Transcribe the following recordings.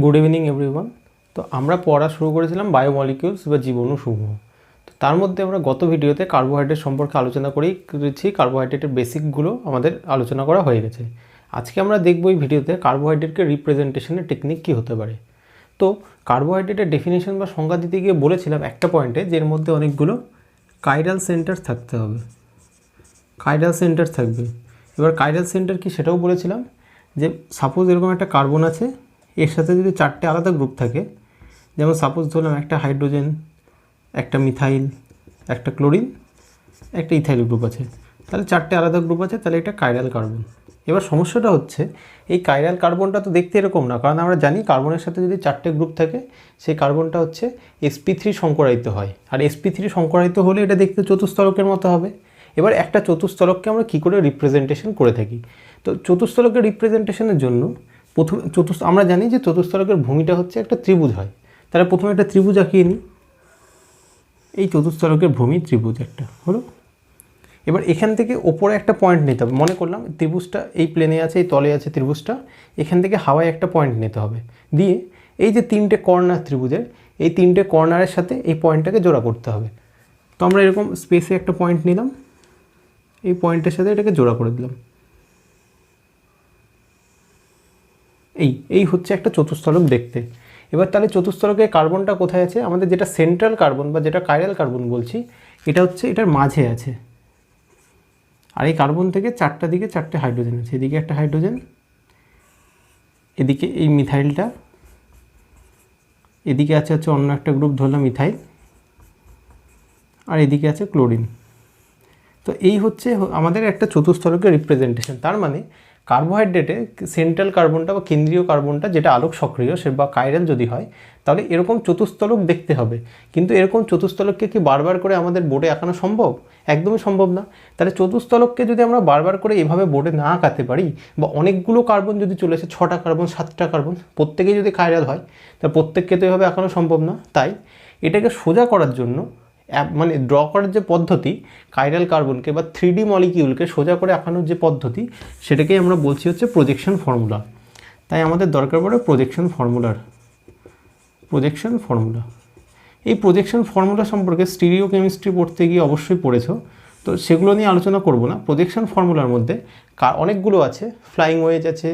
Good evening everyone. তো আমরা পড়া শুরু করেছিলাম বায়োমলিকিউলস বা জীবাণুসমূহ। তো তার মধ্যে আমরা গত ভিডিওতে কার্বোহাইড্রেট সম্পর্কে আলোচনা করেছি। কার্বোহাইড্রেটের বেসিকগুলো আমাদের আলোচনা করা হয়ে গেছে। আজকে আমরা দেখব এই ভিডিওতে কার্বোহাইড্রেটকে রিপ্রেজেন্টেশনের টেকনিক কী হতে পারে। তো কার্বোহাইড্রেটের ডেফিনেশন বা সংজ্ঞা দিতে গিয়ে বলেছিলাম একটা পয়েন্টে যে এর মধ্যে অনেকগুলো কাইরাল সেন্টার থাকতে হবে, কাইরাল সেন্টার থাকবে। এবার কাইরাল সেন্টার কি সেটাও বলেছিলাম যে সাপোজ এরকম একটা কার্বন আছে, এর সাথে যদি চারটে আলাদা গ্রুপ থাকে, যেমন সাপোজ ধরলাম একটা হাইড্রোজেন, একটা মিথাইল, একটা ক্লোরিন, একটা ইথাইল গ্রুপ আছে, তাহলে চারটে আলাদা গ্রুপ আছে, তাহলে এটা কাইরাল কার্বন। এবার সমস্যাটা হচ্ছে এই কাইরাল কার্বনটা তো দেখতে এরকম না, কারণ আমরা জানি কার্বনের সাথে যদি চারটে গ্রুপ থাকে সেই কার্বনটা হচ্ছে sp3 সংকরায়িত হয়, আর sp3 সংকরায়িত হলে এটা দেখতে চতুস্তলকের মতো হবে। এবার একটা চতুস্তলককে আমরা কী করে রিপ্রেজেন্টেশন করে থাকি, তো চতুস্তলকের রিপ্রেজেন্টেশনের জন্য প্রথমে আমরা জানি যে চতুস্তলকের ভূমিটা হচ্ছে একটা ত্রিভুজ হয়। তাহলে প্রথমে একটা ত্রিভুজ আঁকিয়ে নিই, এই চতুস্তলকের ভূমি ত্রিভুজ একটা হলো। এবার এখান থেকে ওপরে একটা পয়েন্ট নিতে হবে, মনে করলাম ত্রিভুজটা এই প্লেনে আছে, এই তলে আছে ত্রিভুজটা, এখান থেকে হাওয়ায় একটা পয়েন্ট নিতে হবে, দিয়ে এই যে তিনটে কর্নার ত্রিভুজের, এই তিনটে কর্নারের সাথে এই পয়েন্টটাকে জোড়া করতে হবে। তো আমরা এরকম স্পেসে একটা পয়েন্ট নিলাম, এই পয়েন্টের সাথে এটাকে জোড়া করে দিলাম। এই হচ্ছে একটা চতুস্তলক দেখতে। এবার তাহলে চতুস্তলকে কার্বনটা কোথায় আছে, আমাদের যেটা সেন্ট্রাল কার্বন বা যেটা কাইরাল কার্বন বলছি, এটা হচ্ছে এটার মাঝে আছে। আর এই কার্বন থেকে চারটা দিকে চারটে হাইড্রোজেন আছে, এদিকে একটা হাইড্রোজেন, এদিকে এই মিথাইলটা, এদিকে আছে হচ্ছে অন্য একটা গ্রুপ ধরলাম ইথাইল, আর এদিকে আছে ক্লোরিন। তো এই হচ্ছে আমাদের একটা চতুস্তলকের রিপ্রেজেন্টেশন। তার মানে কার্বোহাইড্রেটে সেন্ট্রাল কার্বনটা বা কেন্দ্রীয় কার্বনটা যেটা আলোক সক্রিয় সে বা কাইরাল যদি হয়, তাহলে এরকম চতুস্তলক দেখতে হবে। কিন্তু এরকম চতুস্তলককে কি বারবার করে আমাদের বোর্ডে আঁকানো সম্ভব? একদমই সম্ভব না। তাহলে চতুস্তলককে যদি আমরা বারবার করে এভাবে বোর্ডে না আঁকাতে পারি, বা অনেকগুলো কার্বন যদি চলেছে, 6টা কার্বন 7টা কার্বন, প্রত্যেকেই যদি কাইরাল হয়, তাহলে প্রত্যেককে তো এভাবে আঁকানো সম্ভব না। তাই এটাকে সোজা করার জন্য মানে ড্র করার যে পদ্ধতি, কাইরাল কার্বনকে বা 3D মলিকিউলকে সোজা করে আঁকানোর যে পদ্ধতি, সেটাকেই আমরা বলছি হচ্ছে প্রজেকশন ফর্মুলা। তাই আমাদের দরকার পড়ে প্রজেকশন ফর্মুলা। এই প্রজেকশন ফর্মুলা সম্পর্কে স্টিরিও কেমিস্ট্রি পড়তে গিয়ে অবশ্যই পড়েছো, তো সেগুলো নিয়ে আলোচনা করব না। প্রজেকশন ফর্মুলার মধ্যে অনেকগুলো আছে, ফ্লাইং ওয়েজ আছে,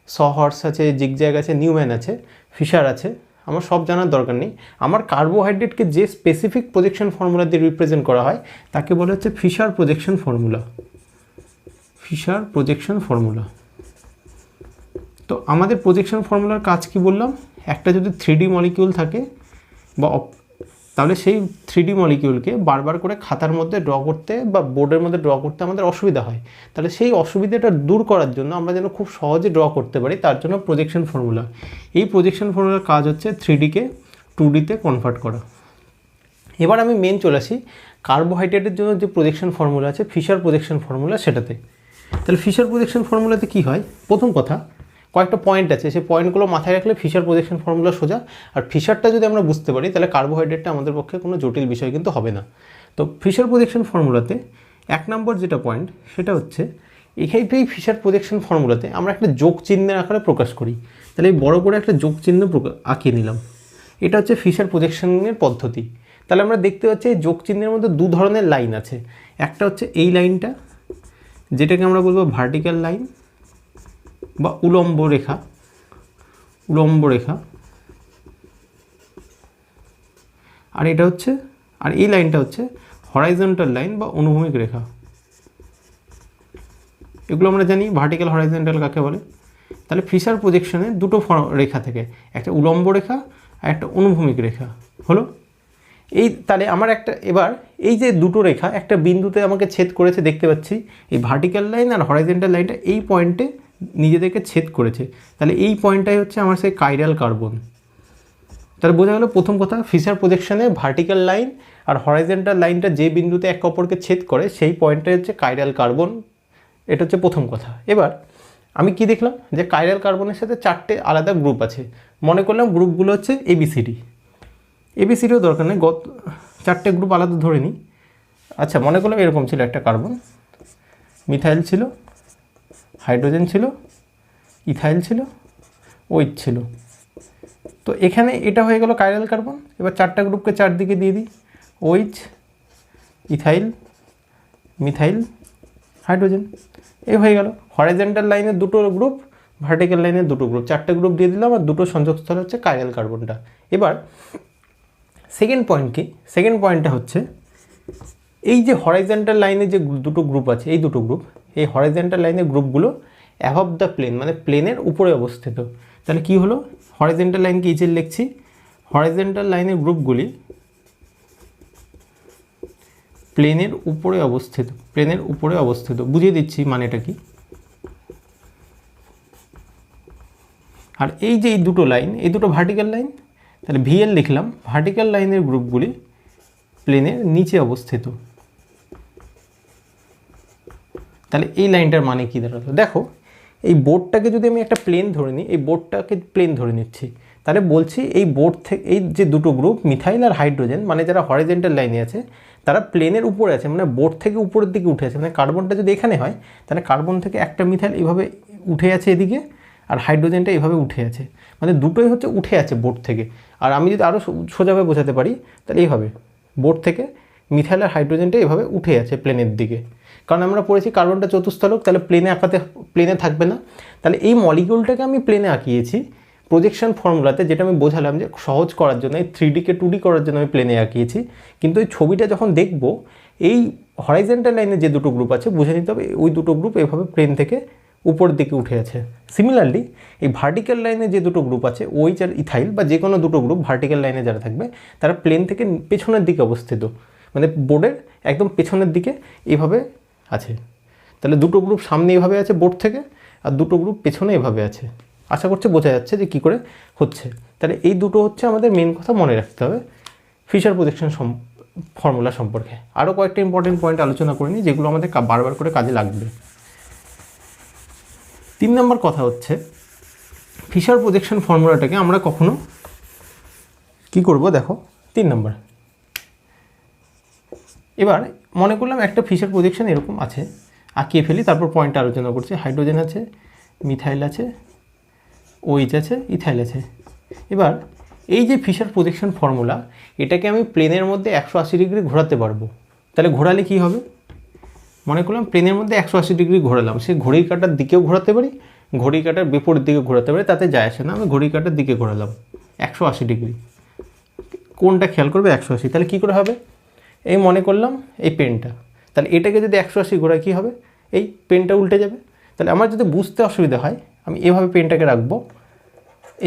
সহর্স আছে, জিগজ্যাগ আছে, নিউম্যান আছে, ফিশার আছে, আমার সব জানার দরকার নেই। আমার কার্বোহাইড্রেটকে যে স্পেসিফিক প্রজেকশন ফর্মুলা দিয়ে রিপ্রেজেন্ট করা হয় তাকে বলা হচ্ছে ফিশার প্রজেকশন ফর্মুলা। তো আমাদের প্রজেকশন ফর্মুলার কাজ কি বললাম, একটা যদি 3D মলিকিউল থাকে বা তাহলে সেই 3D মলিকিউলকে বারবার করে খাতার মধ্যে ড্র করতে বা বোর্ডের মধ্যে ড্র করতে আমাদের অসুবিধা হয়। তাহলে সেই অসুবিধাটা দূর করার জন্য আমরা যেন খুব সহজে ড্র করতে পারি, তার জন্য প্রজেকশন ফর্মুলা। এই প্রজেকশন ফর্মুলার কাজ হচ্ছে 3Dকে 2Dতে কনভার্ট করা। এবার আমি মেন চলে আসি কার্বোহাইড্রেটের জন্য যে প্রজেকশন ফর্মুলা আছে, ফিশার প্রজেকশন ফর্মুলা, সেটাতে। তাহলে ফিশার প্রজেকশন ফর্মুলাতে কী হয়, প্রথম কথা কয়েকটা পয়েন্ট আছে, সেই পয়েন্টগুলো মাথায় রাখলে ফিশার প্রজেকশন ফর্মুলা সোজা। আর ফিশারটা যদি আমরা বুঝতে পারি, তাহলে কার্বোহাইড্রেটটা আমাদের পক্ষে কোনো জটিল বিষয় কিন্তু হবে না। তো ফিশার প্রজেকশন ফর্মুলাতে 1 নম্বর যেটা পয়েন্ট, সেটা হচ্ছে এই ফিশার প্রজেকশন ফর্মুলাতে আমরা একটা যোগ চিহ্নের আকারে প্রকাশ করি। তাহলে এই বড় করে একটা যোগ চিহ্ন আঁকিয়ে নিলাম, এটা হচ্ছে ফিশার প্রজেকশনের পদ্ধতি। তাহলে আমরা দেখতে পাচ্ছি এই যোগ চিহ্নের মধ্যে দু ধরনের লাইন আছে। একটা হচ্ছে এই লাইনটা, যেটাকে আমরা বলবো ভার্টিক্যাল লাইন বা উলম্ব রেখা, আর এটা হচ্ছে, আর এই লাইনটা হচ্ছে হরাইজন্টাল লাইন বা অনুভূমিক রেখা। এগুলো আমরা জানি ভার্টিক্যাল হরাইজন্টাল কাকে বলে। তাহলে ফিশার প্রজেকশনে দুটো রেখা থেকে, একটা উলম্ব রেখা আর একটা অনুভূমিক রেখা হলো। তাহলে আমার এবার এই যে দুটো রেখা একটা বিন্দুতে আমাকে ছেদ করেছে দেখতে পাচ্ছি, এই ভার্টিক্যাল লাইন আর হরাইজন্টাল লাইনটা এই পয়েন্টে নিজেদেরকে ছেদ করেছে। তাহলে এই পয়েন্টটাই হচ্ছে আমার সেই কাইরাল কার্বন। তাহলে বোঝা গেল প্রথম কথা, ফিশার প্রজেকশনে ভার্টিক্যাল লাইন আর হরাইজন্টাল লাইনটা যে বিন্দুতে একে অপরকে ছেদ করে সেই পয়েন্টটাই হচ্ছে কাইরাল কার্বন। এটা হচ্ছে প্রথম কথা। এবার আমি কি দেখলাম, যে কাইরাল কার্বনের সাথে চারটে আলাদা গ্রুপ আছে। মনে করলাম গ্রুপগুলো হচ্ছে এবিসিডিও দরকার নেই, চারটে গ্রুপ আলাদা ধরে নিই। আচ্ছা, মনে করলাম এরকম ছিল একটা কার্বন, মিথাইল ছিল, হাইড্রোজেন ছিল, ইথাইল ছিল, ওইচ ছিল, তো এখানে এটা হয়ে গেল কাইরাল কার্বন। এবার 4টা গ্রুপকে চারদিকে দিয়ে দিই, OH, ইথাইল, মিথাইল, হাইড্রোজেন। এই হয়ে গেল হরাইজন্টাল লাইনের দুটো গ্রুপ, ভার্টিক্যাল লাইনের দুটো গ্রুপ, 4টে গ্রুপ দিয়ে দিলাম আর দুটো সংযোগস্থল হচ্ছে কাইরাল কার্বনটা। এবার সেকেন্ড পয়েন্ট কি, সেকেন্ড পয়েন্টটা হচ্ছে এই যে হরাইজন্টাল লাইনে যে দুটো গ্রুপ আছে, এই দুটো গ্রুপ, এই হরাইজন্টাল লাইনের গ্রুপগুলো অ্যাবভ দ্য প্লেন মানে প্লেনের উপরে অবস্থিত। তাহলে কি হলো, হরাইজন্টাল লাইনকে ইচের লিখছি, হরাইজন্টাল লাইনের গ্রুপগুলি প্লেনের উপরে অবস্থিত, প্লেনের উপরে অবস্থিত। বুঝিয়ে দিচ্ছি মানেটা কি। আর এই যে এই দুটো লাইন, এই দুটো ভার্টিক্যাল লাইন, তাহলে VL লিখলাম, ভার্টিক্যাল লাইনের গ্রুপগুলি প্লেনের নিচে অবস্থিত। তাহলে এই লাইনটার মানে কি দাঁড়ালো, দেখো এই বোর্ডটাকে যদি আমি একটা প্লেন ধরে নিই, এই বোর্ডটাকে প্লেন ধরে নিচ্ছি, তাহলে বলছি এই বোর্ড থেকে এই যে দুটো গ্রুপ মিথাইল আর হাইড্রোজেন মানে যারা হরাইজন্টাল লাইনে আছে তারা প্লেনের উপরে আছে, মানে বোর্ড থেকে উপরের দিকে উঠে আছে। মানে কার্বনটা যদি এখানে হয় তাহলে কার্বন থেকে একটা মিথাইল এইভাবে উঠে আছে এদিকে, আর হাইড্রোজেনটা এইভাবে উঠে আছে, মানে দুটোই হচ্ছে উঠে আছে বোর্ড থেকে। আর আমি যদি আরও সোজাভাবে বোঝাতে পারি তাহলে এইভাবে বোর্ড থেকে মিথাইল আর হাইড্রোজেনটা এইভাবে উঠে আছে প্লেনের দিকে। কারণ আমরা পড়েছি কার্বনটা চতুস্থলক, তাহলে প্লেনে আঁকাতে, প্লেনে থাকবে না। তাহলে এই মলিকিউলটাকে আমি প্লেনে আঁকিয়েছি প্রজেকশন ফর্মুলাতে, যেটা আমি বোঝালাম যে সহজ করার জন্য, এই 3Dকে 2D করার জন্য আমি প্লেনে আঁকিয়েছি। কিন্তু এই ছবিটা যখন দেখব, এই হরাইজন্টাল লাইনে যে দুটো গ্রুপ আছে বুঝে নিতে হবে ওই দুটো গ্রুপ এভাবে প্লেন থেকে উপরের দিকে উঠে আছে। সিমিলারলি এই ভার্টিক্যাল লাইনে যে দুটো গ্রুপ আছে OH আর ইথাইল বা যে কোনো দুটো গ্রুপ ভার্টিক্যাল লাইনে যারা থাকবে তারা প্লেন থেকে পেছনের দিকে অবস্থিত, মানে বোর্ডের একদম পেছনের দিকে এইভাবে আছে। তাহলে দুটো গ্রুপ সামনে এইভাবে আছে বোর্ড থেকে, আর দুটো গ্রুপ পেছনে এভাবে আছে। আশা করছি বোঝা যাচ্ছে যে কী করে হচ্ছে। তাহলে এই দুটো হচ্ছে আমাদের মেন কথা মনে রাখতে হবে ফিশার প্রজেকশন ফর্মুলা সম্পর্কে। আরও কয়েকটা ইম্পর্টেন্ট পয়েন্ট আলোচনা করে নিই যেগুলো আমাদের বারবার করে কাজে লাগবে। 3 নম্বর কথা হচ্ছে ফিশার প্রজেকশন ফর্মুলাটাকে আমরা কখনো কি করব, দেখো 3 নম্বর। এবার মনে করলাম একটা ফিশার প্রজেকশন এরকম আছে, আঁকিয়ে ফেলি, তারপর পয়েন্টটা আলোচনা করছি। হাইড্রোজেন আছে, মিথাইল আছে, OH আছে, ইথাইল আছে। এবার এই যে ফিশার প্রজেকশন ফর্মুলা, এটাকে আমি প্লেনের মধ্যে 180 ডিগ্রি ঘোরাতে পারবো। তাহলে ঘোরালে কি হবে, মনে করলাম প্লেনের মধ্যে 180 ডিগ্রি ঘোরালাম, সে ঘড়ির কাঁটার দিকেও ঘোরাতে পারি, ঘড়ির কাঁটার বিপরীত দিকে ঘোরাতে পারি, তাতে যায় আসে না। আমি ঘড়ির কাঁটার দিকে ঘোরালাম 180 ডিগ্রি, কোনটা খেয়াল করবে 180। তাহলে কী করে হবে, এই মনে করলাম এই পেনটা, তাহলে এটাকে যদি 180 ঘোরায় কী হবে, এই পেনটা উল্টে যাবে। তাহলে আমার যদি বুঝতে অসুবিধা হয় আমি এভাবে পেনটাকে রাখবো,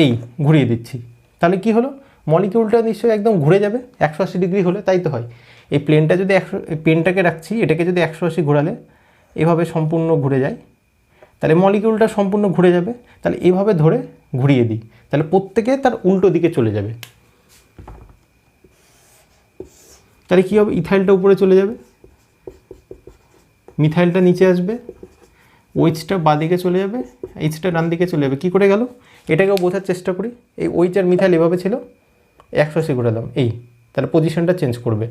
এই ঘুরিয়ে দিচ্ছি, তাহলে কি হলো, মলিকিউলটা নিশ্চয়ই একদম ঘুরে যাবে 180 ডিগ্রি হলে, তাই তো হয়। এই প্লেনটা যদি পেনটাকে রাখছি, এটাকে যদি 180 ঘোরালে এভাবে সম্পূর্ণ ঘুরে যায়, তাহলে মলিকিউলটা সম্পূর্ণ ঘুরে যাবে। তাহলে এইভাবে ধরে ঘুরিয়ে দিই, তাহলে প্রত্যেকে তার উল্টো দিকে চলে যাবে। তাহলে কী হবে, ইথাইলটা উপরে চলে যাবে, মিথাইলটা নিচে আসবে, OHটা বাঁ দিকে চলে যাবে, Hটা ডান দিকে চলে যাবে। কী করে গেল, এটাকেও বোঝার চেষ্টা করি। এই OH আর মিথাইল এভাবে ছিল, 180 ঘোরালাম, এই তাহলে পজিশনটা চেঞ্জ করবে।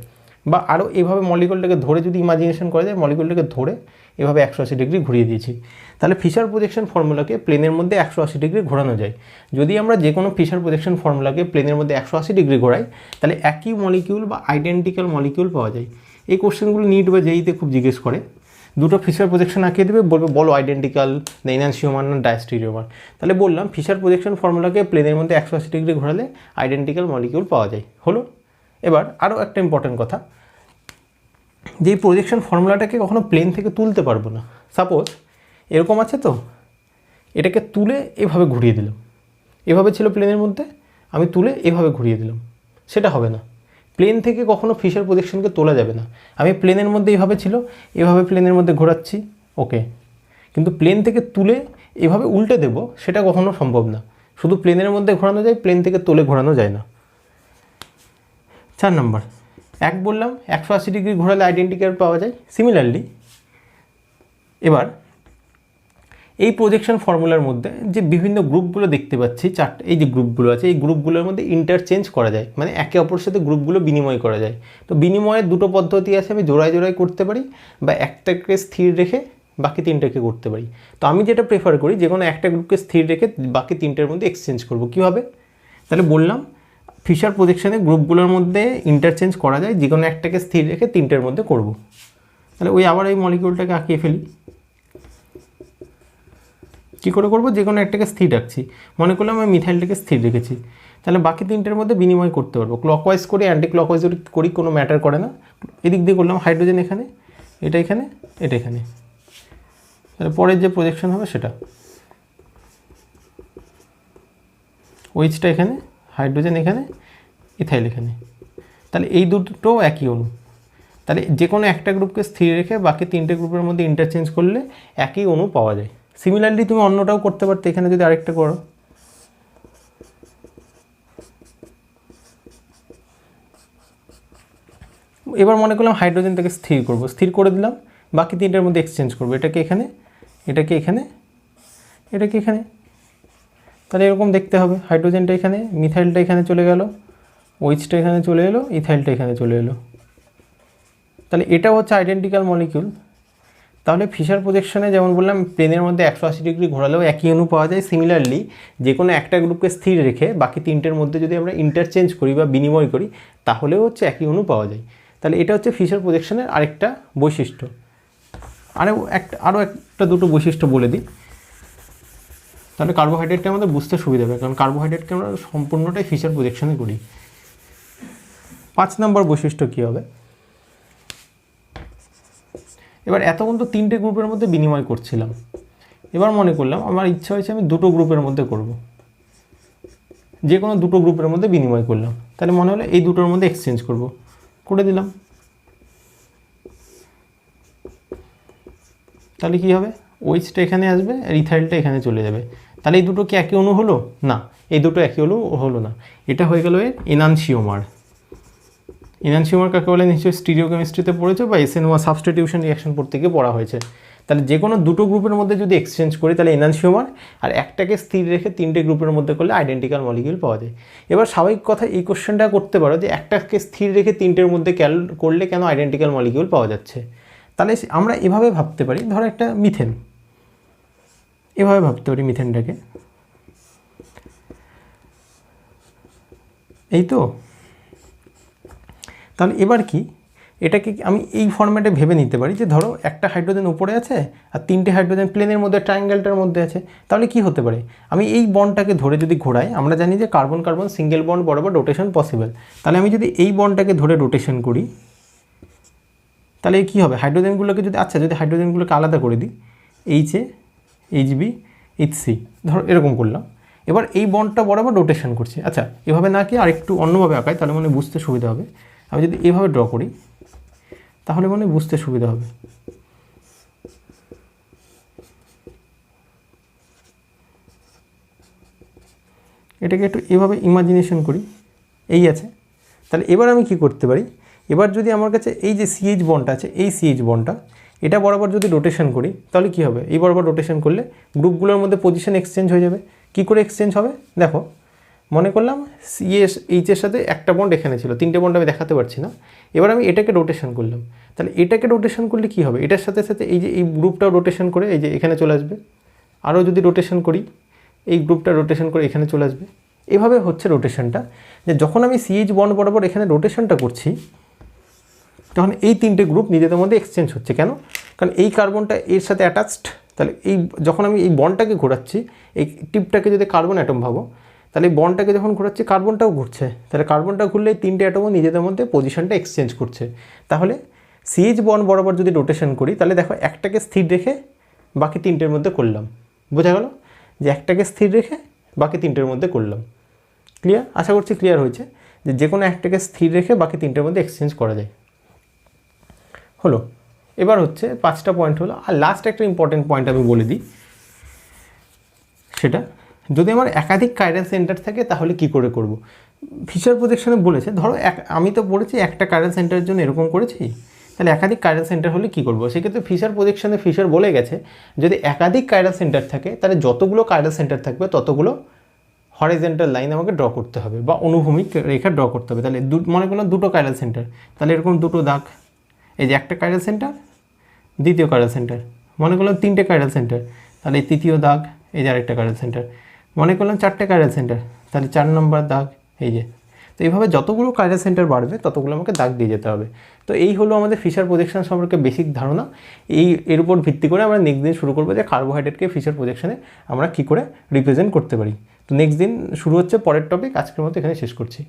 বা আরও এইভাবে মলিকিউলটাকে ধরে যদি ইমাজিনেশন করা যায়, মলিকিউলটাকে ধরে এভাবে 180 ডিগ্রি ঘুরিয়ে দিয়েছি। তাহলে ফিশার প্রজেকশন ফর্মুলাকে প্লেনের মধ্যে 180 ডিগ্রি ঘোরানো যায়। যদি আমরা যে কোনো ফিশার প্রজেকশন ফর্মুলাকে প্লেনের মধ্যে 180 ডিগ্রি ঘোরাই, তাহলে একই মলিকিউল বা আইডেন্টিক্যাল মলিকিউল পাওয়া যায়। এই কোশ্চেনগুলো নিট বা জেইতে খুব জিজ্ঞেস করে। দুটো ফিশার প্রজেকশন আঁকিয়ে দেবে, বলবে বলো আইডেন্টিক্যাল না এনানসিওমার না ডায়াস্টেরিওমার। তাহলে বললাম ফিশার প্রজেকশন ফর্মুলাকে প্লেনের মধ্যে 180 ডিগ্রি ঘোরালে আইডেন্টিক্যাল মলিকিউল পাওয়া যায়, হলো। এবার আরও একটা ইম্পর্টেন্ট কথা, যে এই প্রজেকশন ফর্মুলাটাকে কখনো প্লেন থেকে তুলতে পারবো না। সাপোজ এরকম আছে, তো এটাকে তুলে এভাবে ঘুরিয়ে দিলাম, এভাবে ছিল প্লেনের মধ্যে, আমি তুলে এভাবে ঘুরিয়ে দিলাম, সেটা হবে না। প্লেন থেকে কখনো ফিশার প্রজেকশনকে তোলা যাবে না। আমি প্লেনের মধ্যে এইভাবে ছিল, এভাবে প্লেনের মধ্যে ঘোরাচ্ছি, ওকে, কিন্তু প্লেন থেকে তুলে এভাবে উল্টে দেব, সেটা কখনো সম্ভব না। শুধু প্লেনের মধ্যে ঘোরানো যায়, প্লেন থেকে তুলে ঘোরানো যায় না। 4 নম্বর, এক বললাম 180 ডিগ্রি ঘোরালে আইডেন্টিক্যাল পাওয়া যায়। সিমিলারলি এবার এই প্রজেকশন ফর্মুলার মধ্যে যে বিভিন্ন গ্রুপগুলো দেখতে পাচ্ছি, 4টে এই যে গ্রুপগুলো আছে, এই গ্রুপগুলোর মধ্যে ইন্টারচেঞ্জ করা যায়, মানে একে অপরের সাথে গ্রুপগুলো বিনিময় করা যায়। তো বিনিময়ের দুটো পদ্ধতি আছে, আমি জোড়ায় জোড়ায় করতে পারি বা একটাকে স্থির রেখে বাকি 3টাকে করতে পারি। তো আমি যেটা প্রেফার করি, যে কোনো একটা গ্রুপকে স্থির রেখে বাকি 3টের মধ্যে এক্সচেঞ্জ করব। কীভাবে, তাহলে বললাম ফিশার প্রজেকশনে গ্রুপগুলোর মধ্যে ইন্টারচেঞ্জ করা যায়, যে কোনো একটাকে স্থির রেখে তিনটের মধ্যে করব। তাহলে ওই আবার এই মলিকিউলটাকে আঁকিয়ে ফেলি। কী করে করবো? যে কোনো একটাকে স্থির রাখছি, মনে করলাম আমি মিথাইলটাকে স্থির রেখেছি, তাহলে বাকি তিনটের মধ্যে বিনিময় করতে পারবো। ক্লকওয়াইজ করি, অ্যান্টি ক্লকওয়াইজ করি, কোনো ম্যাটার করে না। এদিক দিয়ে করলাম হাইড্রোজেন এখানে, এটা এখানে, এটা এখানে, তাহলে পরের যে প্রজেকশন হবে সেটা ওইচটা এখানে, হাইড্রোজেন এখানে, ইথাইল এখানে। তাহলে এই দুটো একই অণু। তাহলে যে কোনো একটা গ্রুপকে স্থির রেখে বাকি তিনটে গ্রুপের মধ্যে ইন্টারচেঞ্জ করলে একই অণু পাওয়া যায়। সিমিলারলি তুমি অন্যটাও করতে পারতে, এখানে যদি আরেকটা করো, এবার মনে করলাম হাইড্রোজেনটাকে স্থির করব, স্থির করে দিলাম, বাকি তিনটার মধ্যে এক্সচেঞ্জ করবো, এটাকে এখানে, এটাকে এখানে, এটাকে এখানে। তাহলে এরকম দেখতে হবে, হাইড্রোজেনটা এখানে, মিথাইলটা এখানে চলে গেল, ওইচটা এখানে চলে এলো, ইথাইলটা এখানে চলে এলো। তাহলে এটা হচ্ছে আইডেন্টিক্যাল মলিকিউল। তাহলে ফিশার প্রজেকশনে যেমন বললাম প্লেনের মধ্যে 180 ডিগ্রি ঘোরালেও একই অণু পাওয়া যায়। সিমিলারলি যে কোনো একটা গ্রুপকে স্থির রেখে বাকি তিনটের মধ্যে যদি আমরা ইন্টারচেঞ্জ করি বা বিনিময় করি তাহলেও হচ্ছে একই অণু পাওয়া যায়। তাহলে এটা হচ্ছে ফিশার প্রজেকশনের আরেকটা বৈশিষ্ট্য। আরও একটা দুটো বৈশিষ্ট্য বলে দিই, তাহলে কার্বোহাইড্রেটটা আমাদের বুঝতে সুবিধা হবে, কারণ কার্বোহাইড্রেটকে আমরা সম্পূর্ণটাই ফিশার প্রজেকশনে করি। 5 নম্বর বৈশিষ্ট্য কী হবে? এবার এতক্ষণ তো তিনটে গ্রুপের মধ্যে বিনিময় করছিলাম, এবার মনে করলাম আমার ইচ্ছা হয়েছে আমি দুটো গ্রুপের মধ্যে করব, যে কোনো দুটো গ্রুপের মধ্যে বিনিময় করলাম। তাহলে মনে হলো এই দুটোর মধ্যে এক্সচেঞ্জ করব, করে দিলাম। তাহলে কী হবে? ওইচটা এখানে আসবে আর ইথাইলটা এখানে চলে যাবে। তাহলে এই দুটো কি একই অণু হলো? না, এই দুটো একই অণু হলো না। এটা হয়ে গেল এর এনানসিওমার। এনানসিওমার কাকে বলে নিশ্চয়ই স্টিরিওকেমিস্ট্রিতে পড়েছো বা SN1 সাবস্টিটিউশন রিঅ্যাকশন পড়তে গিয়ে পড়া হয়েছে। তাহলে যে কোনো দুটো গ্রুপের মধ্যে যদি এক্সচেঞ্জ করি তাহলে এনানসিওমার, আর একটাকে স্থির রেখে তিনটে গ্রুপের মধ্যে করলে আইডেন্টিক্যাল মলিকিউল পাওয়া যায়। এবার স্বাভাবিক কথা এই কোশ্চেনটা করতে পারো যে একটাকে স্থির রেখে তিনটের মধ্যে করলে কেন আইডেন্টিক্যাল মলিকিউল পাওয়া যাচ্ছে। তাহলে আমরা এভাবে ভাবতে পারি, ধরো একটা মিথেন, এভাবে ভাবতে পারি মিথেনটাকে, এই তো। তাহলে এবার কি এটাকে আমি এই ফরম্যাটে ভেবে নিতে পারি যে ধরো একটা হাইড্রোজেন উপরে আছে আর তিনটে হাইড্রোজেন প্লেনের মধ্যে ট্রায়াঙ্গেলটার মধ্যে আছে। তাহলে কি হতে পারে? আমি এই বন্ডটাকে ধরে যদি ঘোরাই, আমরা জানি যে কার্বন কার্বন সিঙ্গেল বন্ড বরাবর রোটেশন পসিবল। তাহলে আমি যদি এই বন্ডটাকে ধরে রোটেশন করি তাহলে কী হবে? হাইড্রোজেনগুলোকে যদি হাইড্রোজেনগুলোকে আলাদা করে দিই, এইচএ, এইচবি, এইচসি, ধরো এরকম করলাম। এবার এই বন্ডটা বরাবর রোটেশন করছে। আচ্ছা, এভাবে না কি আর একটু অন্যভাবে আঁকাই, তাহলে মানে বুঝতে সুবিধা হবে। আমি যদি এভাবে ড্র করি তাহলে মানে বুঝতে সুবিধা হবে। এটাকে একটু এভাবে ইমাজিনেশন করি, এই আছে। তাহলে এবার আমি কি করতে পারি? এবার যদি আমার কাছে এই যে সিএইচ বন্ডটা আছে, এই সিএইচ বন্ডটা এটা বরাবর যদি রোটেশন করি তাহলে কি হবে? এই বরাবর রোটেশন করলে গ্রুপগুলোর মধ্যে পজিশন এক্সচেঞ্জ হয়ে যাবে। কি করে এক্সচেঞ্জ হবে? দেখো, মনে করলাম এইচের সাথে একটা বন্ড এখানে ছিল, তিনটে বন্ড আমি দেখাতে পারছি না। এবার আমি এটাকে রোটেশন করলাম, তাহলে এটাকে রোটেশন করলে কি হবে? এটার সাথে সাথে এই যে এই গ্রুপটাও রোটেশন করে এই যে এখানে চলে আসবে। আরও যদি রোটেশন করি, এই গ্রুপটা রোটেশন করে এখানে চলে আসবে। এভাবে হচ্ছে রোটেশনটা, যে যখন আমি সিএইচ বন্ড বরাবর এখানে রোটেশনটা করছি তখন এই তিনটে গ্রুপ নিজেদের মধ্যে এক্সচেঞ্জ হচ্ছে। কেন? কারণ এই কার্বনটা এর সাথে অ্যাটাচড। তাহলে এই যখন আমি এই বন্ডটাকে ঘোরাচ্ছি, এই টিপটাকে যদি কার্বন অ্যাটম ভাবো, তাহলে এই বন্ডটাকে যখন ঘোরাচ্ছি কার্বনটাও ঘুরছে। তাহলে কার্বনটা ঘুরলে এই তিনটে অ্যাটমও নিজেদের মধ্যে পজিশনটা এক্সচেঞ্জ করছে। তাহলে সিএইচ বন্ড বরাবর যদি রোটেশন করি তাহলে দেখো একটাকে স্থির রেখে বাকি তিনটের মধ্যে করলাম। বোঝা গেল যে একটাকে স্থির রেখে বাকি তিনটের মধ্যে করলাম। ক্লিয়ার? আশা করছি ক্লিয়ার হয়েছে যে কোনো একটাকে স্থির রেখে বাকি তিনটের মধ্যে এক্সচেঞ্জ করা যায়। হলো। এবার হচ্ছে 5টা পয়েন্ট হলো, আর লাস্ট একটা ইম্পর্টেন্ট পয়েন্ট আমি বলে দিই, সেটা যদি আমার একাধিক কাইরাল সেন্টার থাকে তাহলে কি করে করব। ফিশার প্রজেকশনে বলেছে ধরো আমি তো পড়েছি একটা কাইরাল সেন্টারের জন্য এরকম করেছি, তাহলে একাধিক কাইরাল সেন্টার হলে কী করবো? সেক্ষেত্রে ফিশার প্রজেকশনে ফিশার বলে গেছে যদি একাধিক কাইরাল সেন্টার থাকে তাহলে যতগুলো কাইরাল সেন্টার থাকবে ততগুলো হরিজন্টাল লাইন আমাকে ড্র করতে হবে বা অনুভূমিক রেখা ড্র করতে হবে। তাহলে মনে করলাম দুটো কাইরাল সেন্টার, তাহলে এরকম দুটো দাগ, এই যে একটা কাইরাল সেন্টার, দ্বিতীয় কাইরাল সেন্টার। মনে করলাম তিনটে কাইরাল সেন্টার, তাহলে এই তৃতীয় দাগ, এই যে আরেকটা কাইরাল সেন্টার। মনে করলাম চারটে কাইরাল সেন্টার, তাহলে 4 নম্বর দাগ এই যে। তো এইভাবে যতগুলো কাইরাস সেন্টার বাড়বে ততগুলো আমাকে দাগ দিয়ে যেতে হবে। তো এই হলো আমাদের ফিশার প্রজেকশন সম্পর্কে বেসিক ধারণা। এর উপর ভিত্তি করে আমরা নেক্সট দিন শুরু করবো যে কার্বোহাইড্রেটকে ফিশার প্রজেকশনে আমরা কী করে রিপ্রেজেন্ট করতে পারি। তো নেক্সট দিন শুরু হচ্ছে পরের টপিক। আজকের মতো এখানে শেষ করছি।